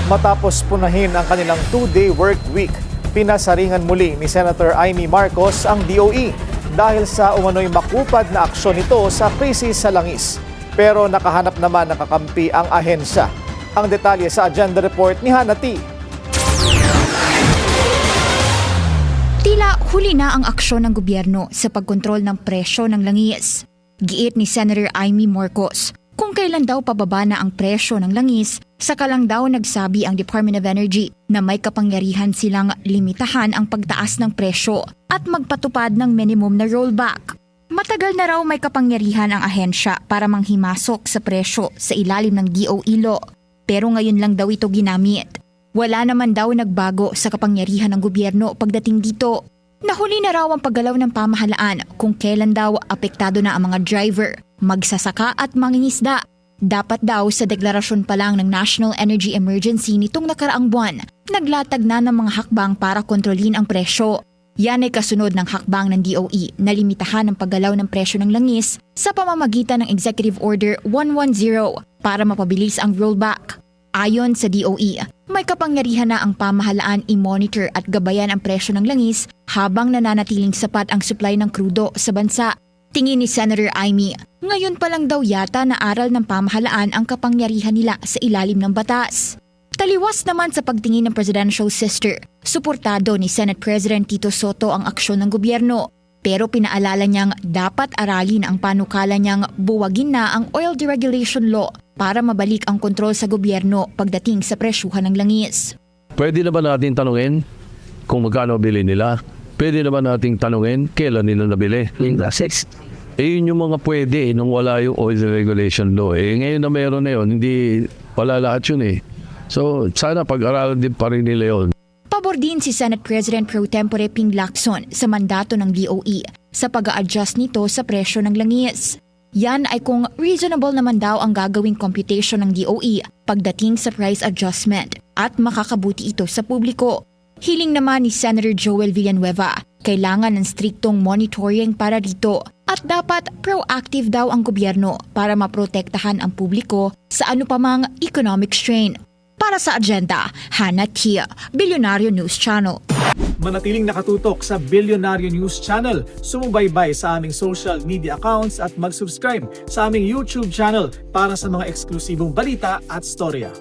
Matapos punahin ang kanilang 2-day work week, pinasaringan muli ni Senator Amy Marcos ang DOE dahil sa umano'y makupad na aksyon nito sa krisis sa langis. Pero nakahanap naman ng kakampi ang ahensya. Ang detalye sa agenda report ni Hannah T. Tila huli na ang aksyon ng gobyerno sa pagkontrol ng presyo ng langis. Giit ni Senator Amy Marcos, kung kailan daw pababa na ang presyo ng langis, saka lang daw nagsabi ang Department of Energy na may kapangyarihan silang limitahan ang pagtaas ng presyo at magpatupad ng minimum na rollback. Matagal na raw may kapangyarihan ang ahensya para manghimasok sa presyo sa ilalim ng DOE law. Pero ngayon lang daw ito ginamit. Wala naman daw nagbago sa kapangyarihan ng gobyerno pagdating dito. Nahuli na raw ang paggalaw ng pamahalaan kung kailan daw apektado na ang mga driver, magsasaka at mangingisda. Dapat daw sa deklarasyon pa lang ng National Energy Emergency nitong nakaraang buwan, naglatag na ng mga hakbang para kontrolin ang presyo. Yan ay kasunod ng hakbang ng DOE na limitahan ang paggalaw ng presyo ng langis sa pamamagitan ng Executive Order 110 para mapabilis ang rollback. Ayon sa DOE, may kapangyarihan na ang pamahalaan i-monitor at gabayan ang presyo ng langis habang nananatiling sapat ang supply ng krudo sa bansa. Tingin ni Senator Amy, ngayon pa lang daw yata naaral ng pamahalaan ang kapangyarihan nila sa ilalim ng batas. Taliwas naman sa pagtingin ng presidential sister, suportado ni Senate President Tito Soto ang aksyon ng gobyerno. Pero pinaalala niyang dapat aralin ang panukala niyang buwagin na ang oil deregulation law para mabalik ang kontrol sa gobyerno pagdating sa presyuhan ng langis. Pwede na ba natin tanungin kung magkano bili nila? Pwede na ba natin tanungin kailan nila nabili? Yun yung mga pwede nung wala yung oil deregulation law. Ngayon na meron na yun, hindi wala lahat yun . So sana pag-aralan din pa rin nila yun. Pabor din si Senate President Pro Tempore Ping Lacson sa mandato ng DOE sa pag-a-adjust nito sa presyo ng langis. Yan ay kung reasonable naman daw ang gagawing computation ng DOE pagdating sa price adjustment at makakabuti ito sa publiko. Hiling naman ni Senator Joel Villanueva, kailangan ng striktong monitoring para dito at dapat proactive daw ang gobyerno para maprotektahan ang publiko sa anupamang economic strain. Para sa agenda, Hannah Tia, Bilyonaryo News Channel. Manatiling nakatutok sa Bilyonaryo News Channel. Sumubaybay sa aming social media accounts at mag-subscribe sa aming YouTube channel para sa mga eksklusibong balita at storya.